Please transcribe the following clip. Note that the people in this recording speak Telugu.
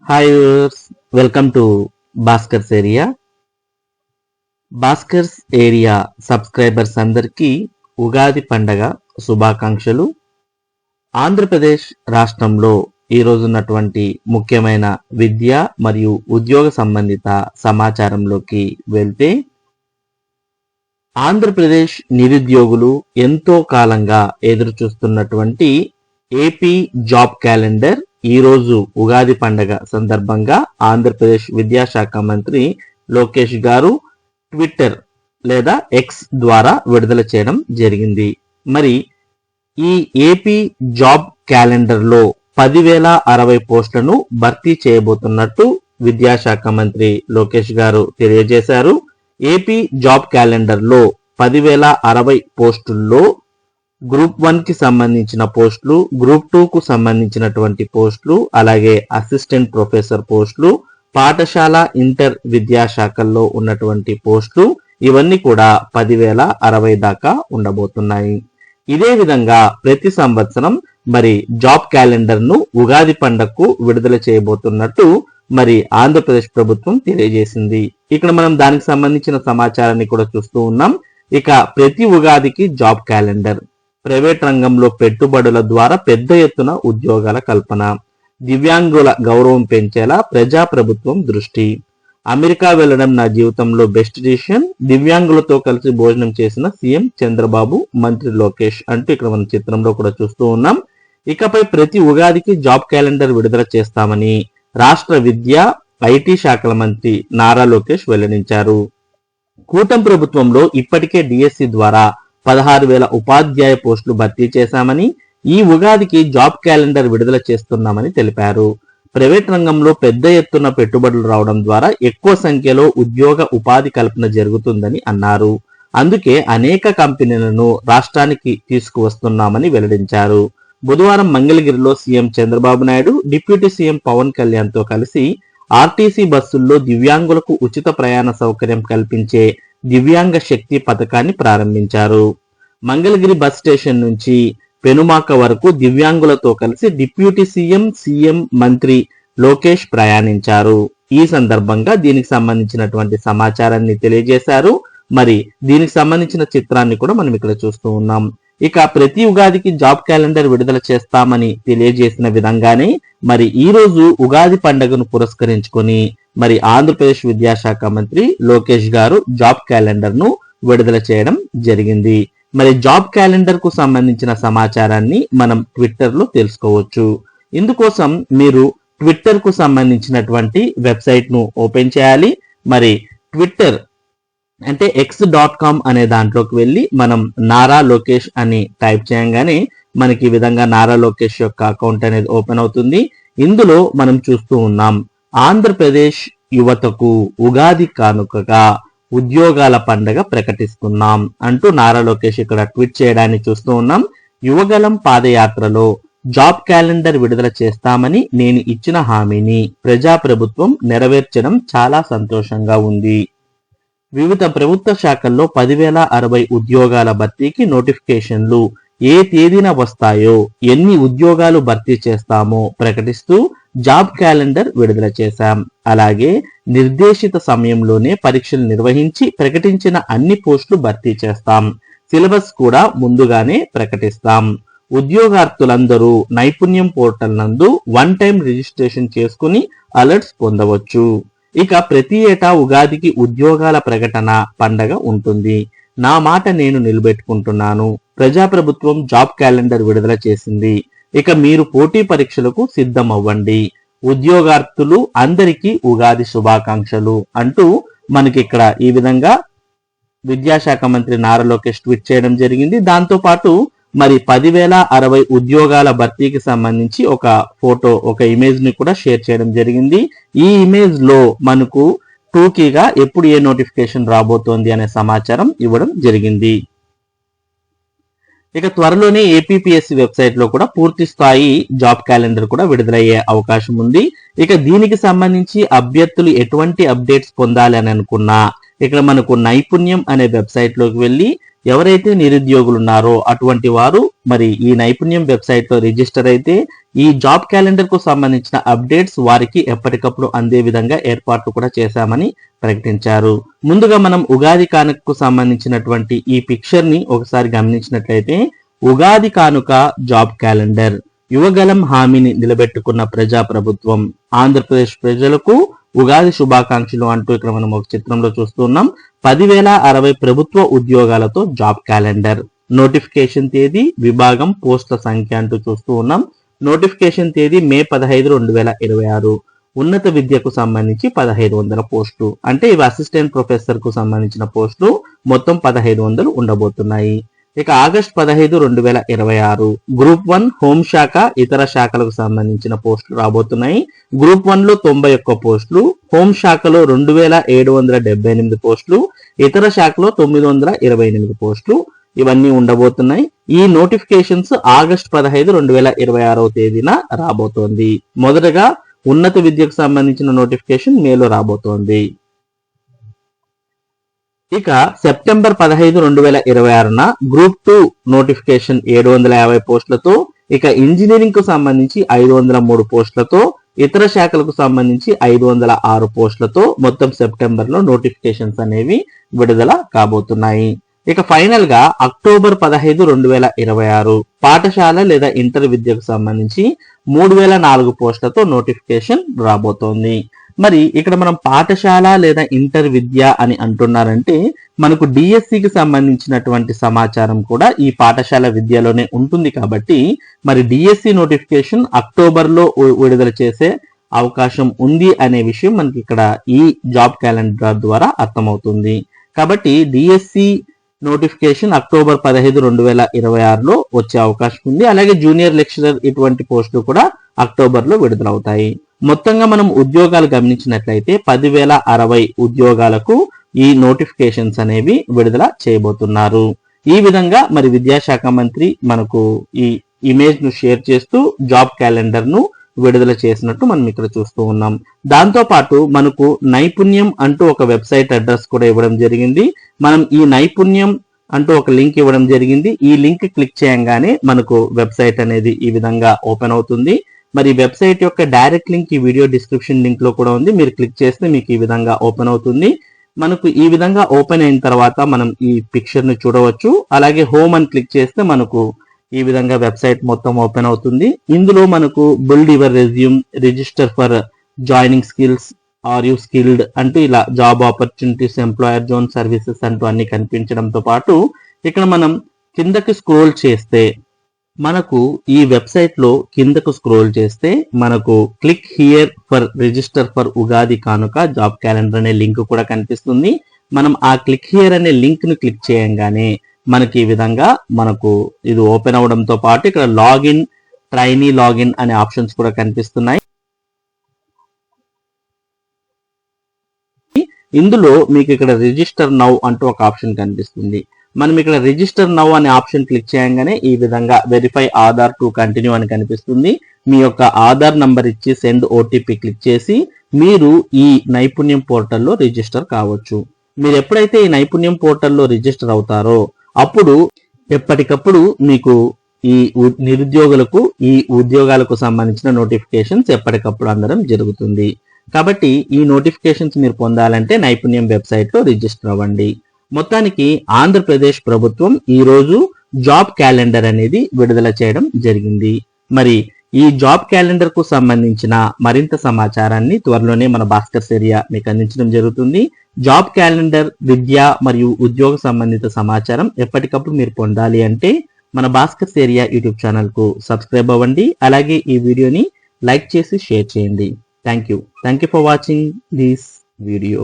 Hi viewers, welcome to Bhaskar's area. Bhaskar's area subscribers అందరికీ ఉగాది పండగ శుభాకాంక్షలు. ఆంధ్రప్రదేశ్ రాష్ట్రంలో ఈ రోజున్నటువంటి ముఖ్యమైన విద్య మరియు ఉద్యోగ సంబంధిత సమాచారంలోకి వెళ్తే, ఆంధ్రప్రదేశ్ నిరుద్యోగులు ఎంతో కాలంగా ఎదురు చూస్తున్నటువంటి ఏపీ జాబ్ క్యాలెండర్ ఈ రోజు ఉగాది పండగ సందర్భంగా ఆంధ్రప్రదేశ్ విద్యాశాఖ మంత్రి లోకేష్ గారు ట్విట్టర్ లేదా ఎక్స్ ద్వారా విడుదల చేయడం జరిగింది. మరి ఈ ఏపీ జాబ్ క్యాలెండర్ లో 10,060 పోస్టులను భర్తీ చేయబోతున్నట్టు విద్యాశాఖ మంత్రి లోకేష్ గారు తెలియజేశారు. ఏపీ జాబ్ క్యాలెండర్ లో 10,060 పోస్టుల్లో గ్రూప్ 1 కి సంబంధించిన పోస్టులు, గ్రూప్ 2 కు సంబంధించినటువంటి పోస్టులు, అలాగే అసిస్టెంట్ ప్రొఫెసర్ పోస్టులు, పాఠశాల ఇంటర్ విద్యాశాఖల్లో ఉన్నటువంటి పోస్టులు, ఇవన్నీ కూడా 10,060 దాకా ఉండబోతున్నాయి. ఇదే విధంగా ప్రతి సంవత్సరం మరి జాబ్ క్యాలెండర్ ను ఉగాది పండగకు విడుదల చేయబోతున్నట్టు మరి ఆంధ్రప్రదేశ్ ప్రభుత్వం తెలియజేసింది. ఇక్కడ మనం దానికి సంబంధించిన సమాచారాన్ని కూడా చూస్తూ ఉన్నాం. ఇక ప్రతి ఉగాదికి జాబ్ క్యాలెండర్, ప్రైవేట్ రంగంలో పెట్టుబడుల ద్వారా పెద్ద ఎత్తున ఉద్యోగాల కల్పన, దివ్యాంగుల గౌరవం పెంచేలా ప్రజాప్రభుత్వం దృష్టి, అమెరికా వెళ్లడం నా జీవితంలో బెస్ట్ డిసిషన్, దివ్యాంగులతో కలిసి భోజనం చేసిన సీఎం చంద్రబాబు, మంత్రి లోకేష్ అంటూ ఇక్కడ మన చిత్రంలో కూడా చూస్తూ ఉన్నాం. ఇకపై ప్రతి ఉగాదికి జాబ్ క్యాలెండర్ విడుదల చేస్తామని రాష్ట్ర విద్య ఐటీ శాఖల మంత్రి నారా లోకేష్ వెల్లడించారు. కూటమి ప్రభుత్వంలో ఇప్పటికే డిఎస్సి ద్వారా 16,000 ఉపాధ్యాయ పోస్టులు భర్తీ చేశామని, ఈ ఉగాదికి జాబ్ క్యాలెండర్ విడుదల చేస్తున్నామని తెలిపారు. ప్రైవేట్ రంగంలో పెద్ద ఎత్తున పెట్టుబడులు రావడం ద్వారా ఎక్కువ సంఖ్యలో ఉద్యోగ ఉపాధి కల్పన జరుగుతుందని అన్నారు. అందుకే అనేక కంపెనీలను రాష్ట్రానికి తీసుకువస్తున్నామని వెల్లడించారు. బుధవారం మంగళగిరిలో CM Chandrababu Naidu, deputy CM Pawan Kalyan తో కలిసి ఆర్టీసీ బస్సుల్లో దివ్యాంగులకు ఉచిత ప్రయాణ సౌకర్యం కల్పించే దివ్యాంగ శక్తి పథకాన్ని ప్రారంభించారు. మంగళగిరి బస్ స్టేషన్ నుంచి పెనుమాక వరకు దివ్యాంగులతో కలిసి డిప్యూటీ సీఎం మంత్రి లోకేష్ ప్రయాణించారు. ఈ సందర్భంగా దీనికి సంబంధించినటువంటి సమాచారాన్ని తెలియజేశారు. మరి దీనికి సంబంధించిన చిత్రాన్ని కూడా మనం ఇక్కడ చూస్తూ ఉన్నాం. ఇక ప్రతి ఉగాదికి జాబ్ క్యాలెండర్ విడుదల చేస్తామని తెలియజేసిన విధంగానే మరి ఈ రోజు ఉగాది పండుగను పురస్కరించుకొని మరి ఆంధ్రప్రదేశ్ విద్యాశాఖ మంత్రి లోకేష్ గారు జాబ్ క్యాలెండర్ ను విడుదల చేయడం జరిగింది. మరి జాబ్ క్యాలెండర్ కు సంబంధించిన సమాచారాన్ని మనం ట్విట్టర్ లో తెలుసుకోవచ్చు. ఇందుకోసం మీరు ట్విట్టర్ కు సంబంధించినటువంటి వెబ్సైట్ ను ఓపెన్ చేయాలి. మరి ట్విట్టర్ అంటే x.com అనే దాంట్లోకి వెళ్ళి మనం నారా లోకేష్ అని టైప్ చేయగానే మనకి ఈ విధంగా నారా లోకేష్ యొక్క అకౌంట్ అనేది ఓపెన్ అవుతుంది. ఇందులో మనం చూస్తూ ఉన్నాం, ఆంధ్రప్రదేశ్ యువతకు ఉగాది కానుకగా ఉద్యోగాల పండగ ప్రకటిస్తున్నాం అంటూ నారా లోకేష్ ఇక్కడ ట్వీట్ చేయడాన్ని చూస్తూ ఉన్నాం. యువగలం పాదయాత్రలో జాబ్ క్యాలెండర్ విడుదల చేస్తామని నేను ఇచ్చిన హామీని ప్రజాప్రభుత్వం నెరవేర్చడం చాలా సంతోషంగా ఉంది. వివిధ ప్రభుత్వ శాఖల్లో 10,060 ఉద్యోగాల భర్తీకి నోటిఫికేషన్లు ఏ తేదీన వస్తాయో, ఎన్ని ఉద్యోగాలు భర్తీ చేస్తామో ప్రకటిస్తూ జాబ్ క్యాలెండర్ విడుదల చేశాం. అలాగే నిర్దేశిత సమయంలోనే పరీక్షలు నిర్వహించి ప్రకటించిన అన్ని పోస్టులు భర్తీ చేస్తాం. సిలబస్ కూడా ముందుగానే ప్రకటిస్తాం. ఉద్యోగార్థులందరూ నైపుణ్యం పోర్టల్ నందు 1 టైం రిజిస్ట్రేషన్ చేసుకుని అలర్ట్స్ పొందవచ్చు. ఇక ప్రతి ఏటా ఉగాదికి ఉద్యోగాల ప్రకటన పండగ ఉంటుంది. నా మాట నేను నిలబెట్టుకుంటున్నాను. ప్రజాప్రభుత్వం జాబ్ క్యాలెండర్ విడుదల చేసింది. ఇక మీరు పోటీ పరీక్షలకు సిద్ధం అవ్వండి. ఉద్యోగార్థులు అందరికీ ఉగాది శుభాకాంక్షలు అంటూ మనకి ఇక్కడ ఈ విధంగా విద్యాశాఖ మంత్రి నారా లోకేష్ ట్వీట్ చేయడం జరిగింది. దాంతో పాటు మరి 10,060 ఉద్యోగాల భర్తీకి సంబంధించి ఒక ఫోటో, ఒక ఇమేజ్ ని కూడా షేర్ చేయడం జరిగింది. ఈ ఇమేజ్ లో మనకు టూకీగా ఎప్పుడు ఏ నోటిఫికేషన్ రాబోతోంది అనే సమాచారం ఇవ్వడం జరిగింది. ఇక త్వరలోనే ఏపీపీఎస్సీ వెబ్సైట్ లో కూడా పూర్తి స్థాయి జాబ్ క్యాలెండర్ కూడా విడుదలయ్యే అవకాశం ఉంది. ఇక దీనికి సంబంధించి అభ్యర్థులు ఎటువంటి అప్డేట్స్ పొందాలి అని అనుకున్నా ఇక్కడ మనకు నైపుణ్యం అనే వెబ్సైట్ లోకి వెళ్ళి ఎవరైతే నిరుద్యోగులు ఉన్నారో అటువంటి వారు మరి ఈ నైపుణ్యం వెబ్సైట్ లో రిజిస్టర్ అయితే ఈ జాబ్ క్యాలెండర్ కు సంబంధించిన అప్డేట్స్ వారికి ఎప్పటికప్పుడు అందే విధంగా ఏర్పాట్లు కూడా చేశామని ప్రకటించారు. ముందుగా మనం ఉగాది కానుకకు సంబంధించినటువంటి ఈ పిక్చర్ ని ఒకసారి గమనించినట్లయితే ఉగాది కానుక జాబ్ క్యాలెండర్, యువగలం హామీని నిలబెట్టుకున్న ప్రజాప్రభుత్వం, ఆంధ్రప్రదేశ్ ప్రజలకు ఉగాది శుభాకాంక్షలు అంటూ ఇక్కడ మనం ఒక చిత్రంలో చూస్తున్నాం. 10,060 ప్రభుత్వ ఉద్యోగాలతో జాబ్ క్యాలెండర్, నోటిఫికేషన్ తేదీ, విభాగం, పోస్టుల సంఖ్య అంటూ చూస్తూ ఉన్నాం. నోటిఫికేషన్ తేదీ మే 15, 2026. ఉన్నత విద్యకు సంబంధించి 1500 పోస్టులు, అంటే ఇవి అసిస్టెంట్ ప్రొఫెసర్ కు సంబంధించిన పోస్టులు మొత్తం 1500 ఉండబోతున్నాయి. ఇక ఆగస్టు 15, 2026 గ్రూప్ 1 హోంశాఖ ఇతర శాఖలకు సంబంధించిన పోస్టులు రాబోతున్నాయి. గ్రూప్ 1 లో 91 పోస్టులు, హోంశాఖలో 2778 పోస్టులు, ఇతర శాఖలో 928 పోస్టులు ఇవన్నీ ఉండబోతున్నాయి. ఈ నోటిఫికేషన్స్ ఆగస్టు 15, 2026 తేదీన రాబోతోంది. మొదటగా ఉన్నత విద్యకు సంబంధించిన నోటిఫికేషన్ మేలో రాబోతోంది. ఇక సెప్టెంబర్ 15, 2026 గ్రూప్ 2 నోటిఫికేషన్ 750 పోస్టులతో, ఇక ఇంజనీరింగ్ కు సంబంధించి 503 పోస్టులతో, ఇతర శాఖలకు సంబంధించి 506 పోస్టులతో మొత్తం సెప్టెంబర్ లో నోటిఫికేషన్స్ అనేవి విడుదల కాబోతున్నాయి. ఇక ఫైనల్ గా అక్టోబర్ 15, 2026 పాఠశాల లేదా ఇంటర్ విద్యకు సంబంధించి 3004 పోస్టులతో నోటిఫికేషన్ రాబోతోంది. మరి ఇక్కడ మనం పాఠశాల లేదా ఇంటర్ విద్య అని అంటున్నారంటే మనకు డిఎస్సికి సంబంధించినటువంటి సమాచారం కూడా ఈ పాఠశాల విద్యలోనే ఉంటుంది కాబట్టి మరి డిఎస్సి నోటిఫికేషన్ అక్టోబర్ లో విడుదల చేసే అవకాశం ఉంది అనే విషయం మనకి ఇక్కడ ఈ జాబ్ క్యాలెండర్ ద్వారా అర్థమవుతుంది. కాబట్టి డిఎస్సి నోటిఫికేషన్ అక్టోబర్ 15, 2026 వచ్చే అవకాశం ఉంది. అలాగే జూనియర్ లెక్చరర్ ఇటువంటి పోస్టులు కూడా అక్టోబర్ లో విడుదలవుతాయి. మొత్తంగా మనం ఉద్యోగాలు గమనించినట్లయితే 10,060 ఉద్యోగాలకు ఈ నోటిఫికేషన్స్ అనేవి విడుదల చేయబోతున్నారు. ఈ విధంగా మరి విద్యాశాఖ మంత్రి మనకు ఈ ఇమేజ్ ను షేర్ చేస్తూ జాబ్ క్యాలెండర్ ను విడుదల చేసినట్టు మనం ఇక్కడ చూస్తూ ఉన్నాం. దాంతో పాటు మనకు నైపుణ్యం అంటూ ఒక వెబ్సైట్ అడ్రస్ కూడా ఇవ్వడం జరిగింది. మనం ఈ నైపుణ్యం అంటూ ఒక లింక్ ఇవ్వడం జరిగింది. ఈ లింక్ క్లిక్ చేయంగానే మనకు వెబ్సైట్ అనేది ఈ విధంగా ఓపెన్ అవుతుంది. మరి వెబ్సైట్ యొక్క డైరెక్ట్ లింక్ ఈ వీడియో డిస్క్రిప్షన్ లింక్ లో కూడా ఉంది. మీరు క్లిక్ చేస్తే మీకు ఈ విధంగా ఓపెన్ అవుతుంది. మనకు ఈ విధంగా ఓపెన్ అయిన తర్వాత మనం ఈ పిక్చర్ ని చూడవచ్చు. అలాగే హోమ్ అని క్లిక్ చేస్తే మనకు ఈ విధంగా వెబ్సైట్ మొత్తం ఓపెన్ అవుతుంది. ఇందులో మనకు build your resume, register for joining skills, are you skilled అంటూ ఇలా job opportunities, employer zone services అంటూ అన్ని కనిపించడంతో పాటు ఇక్కడ మనం కిందకి స్క్రోల్ చేస్తే మనకు ఈ వెబ్సైట్ లో కిందకు స్క్రోల్ చేస్తే మనకు click here for register for Ugadi కానుక జాబ్ క్యాలెండర్ అనే లింక్ కూడా కనిపిస్తుంది. మనం ఆ క్లిక్ హియర్ అనే లింక్ ను క్లిక్ చేయంగానే మనకి ఈ విధంగా మనకు ఇది ఓపెన్ అవడంతో పాటు ఇక్కడ లాగిన్, ట్రైనీ లాగిన్ అనే ఆప్షన్స్ కూడా కనిపిస్తున్నాయి. ఇందులో మీకు ఇక్కడ రిజిస్టర్ నౌ అంటూ ఒక ఆప్షన్ కనిపిస్తుంది. మనం ఇక్కడ రిజిస్టర్ నౌ అనే ఆప్షన్ క్లిక్ చేయగానే ఈ విధంగా వెరిఫై ఆధార్ టు కంటిన్యూ అని కనిపిస్తుంది. మీ యొక్క ఆధార్ నంబర్ ఇచ్చి సెండ్ ఓటీపీ క్లిక్ చేసి మీరు ఈ నైపుణ్యం పోర్టల్లో రిజిస్టర్ కావచ్చు. మీరు ఎప్పుడైతే ఈ నైపుణ్యం పోర్టల్లో రిజిస్టర్ అవుతారో అప్పుడు ఎప్పటికప్పుడు మీకు ఈ నిరుద్యోగులకు ఈ ఉద్యోగాలకు సంబంధించిన నోటిఫికేషన్స్ ఎప్పటికప్పుడు అందడం జరుగుతుంది. కాబట్టి ఈ నోటిఫికేషన్స్ మీరు పొందాలంటే నైపుణ్యం వెబ్సైట్ లో రిజిస్టర్ అవ్వండి. మొత్తానికి ఆంధ్రప్రదేశ్ ప్రభుత్వం ఈ రోజు జాబ్ క్యాలెండర్ అనేది విడుదల చేయడం జరిగింది. మరి ఈ జాబ్ క్యాలెండర్ కు సంబంధించిన మరింత సమాచారాన్ని త్వరలోనే మన భాస్కర్ ఏరియా మీకు అందించడం జరుగుతుంది. జాబ్ క్యాలెండర్, విద్య మరియు ఉద్యోగ సంబంధిత సమాచారం ఎప్పటికప్పుడు మీరు పొందాలి అంటే మన భాస్కర్ ఏరియా యూట్యూబ్ ఛానల్ కు సబ్స్క్రైబ్ అవ్వండి. అలాగే ఈ వీడియోని లైక్ చేసి షేర్ చేయండి. Thank you for watching this video.